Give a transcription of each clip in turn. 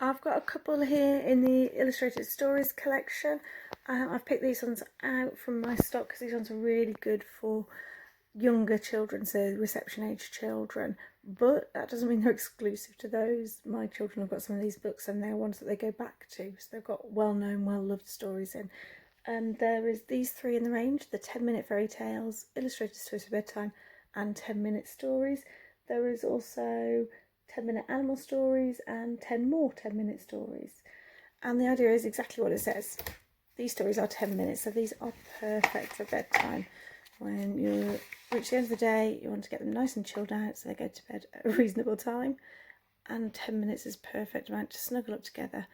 I've got a couple here in the Illustrated Stories collection. I've picked these ones out from my stock because these ones are really good for younger children, so reception age children, but that doesn't mean they're exclusive to those. My children have got some of these books and they're ones that they go back to, so they've got well-known, well-loved stories in. There is these three in the range: the 10-minute fairy tales, illustrated stories for bedtime, and 10-minute stories. There is also 10-minute animal stories and 10 more 10-minute stories. And the idea is exactly what it says. These stories are 10 minutes, so these are perfect for bedtime. When you reach the end of the day, you want to get them nice and chilled out so they go to bed at a reasonable time. And 10 minutes is perfect amount to snuggle up together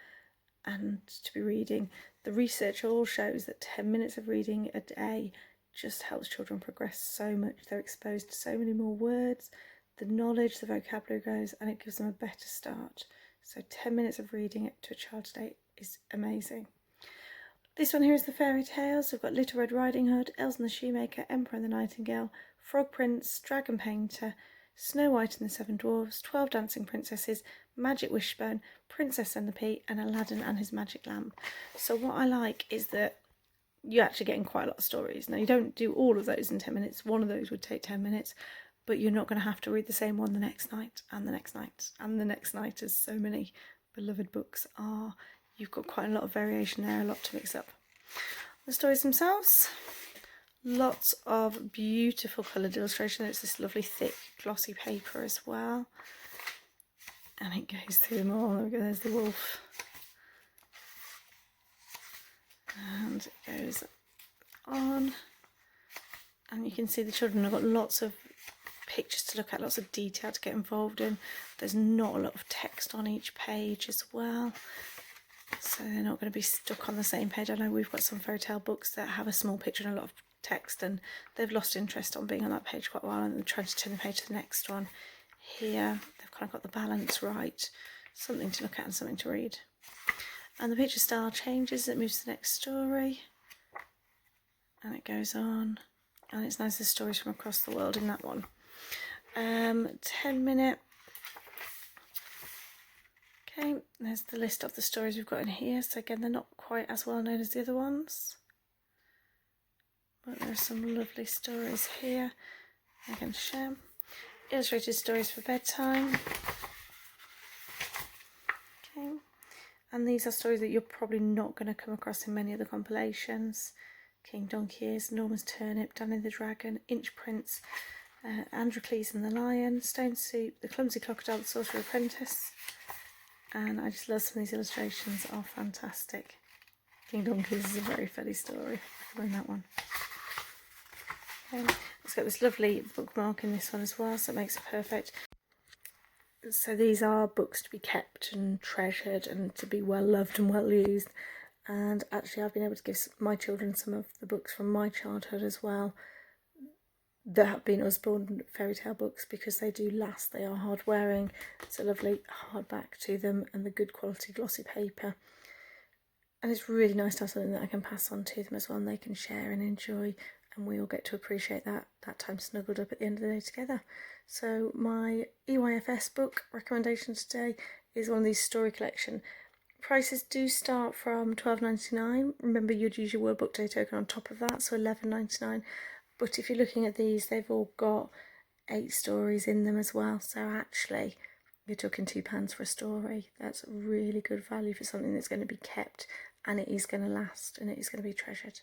and to be reading. The research all shows that 10 minutes of reading a day just helps children progress so much. They're exposed to so many more words, the knowledge, the vocabulary grows, and it gives them a better start. So 10 minutes of reading it to a child today is amazing. This one here is the fairy tales. We've got Little Red Riding Hood, Elsa and the Shoemaker, Emperor and the Nightingale, Frog Prince, Dragon Painter, Snow White and the Seven Dwarfs, 12 Dancing Princesses, Magic Wishbone, Princess and the Pea, and Aladdin and his Magic Lamp. So what I like is that you're actually getting quite a lot of stories. Now, you don't do all of those in 10 minutes. One of those would take 10 minutes, but you're not going to have to read the same one the next night and the next night and the next night, as so many beloved books are. You've got quite a lot of variation there, a lot to mix up. The stories themselves, lots of beautiful coloured illustration. It's this lovely thick glossy paper as well, and it goes through them all. There we go, there's the wolf, and it goes on, and you can see the children have got lots of pictures to look at, lots of detail to get involved in. There's not a lot of text on each page as well, so they're not going to be stuck on the same page. I know we've got some fairy tale books that have a small picture and a lot of text, and they've lost interest on being on that page quite a while, and they're trying to turn the page to the next one. Here they've kind of got the balance right, something to look at and something to read. And the picture style changes, it moves to the next story, and it goes on, and it's nice, there's stories from across the world in that one. 10-minute. Okay, there's the list of the stories we've got in here. So again, they're not quite as well known as the other ones, but there are some lovely stories here I can share. Illustrated stories for bedtime. Okay, and these are stories that you're probably not going to come across in many other compilations. King Donkey Ears, Norman's Turnip, Danny the Dragon, Inch Prince, Androcles and the Lion, Stone Soup, The Clumsy Crocodile, The Sorcerer Apprentice. And I just love some of these illustrations, are fantastic. King Donkeys is a very funny story. I recommend that one. It's got this lovely bookmark in this one as well, so it makes it perfect. So these are books to be kept and treasured and to be well loved and well used. And actually I've been able to give my children some of the books from my childhood as well that have been Usborne fairy tale books, because they do last. They are hard wearing. It's a lovely hardback to them and the good quality glossy paper, and it's really nice to have something that I can pass on to them as well, and they can share and enjoy, and we all get to appreciate that time snuggled up at the end of the day together. So my EYFS book recommendation today is one of these story collection. Prices do start from $12.99. Remember, you'd use your World Book Day token on top of that, so $11.99. But if you're looking at these, they've all got 8 stories in them as well. So actually, you're talking £2 for a story. That's really good value for something that's going to be kept, and it is going to last, and it is going to be treasured.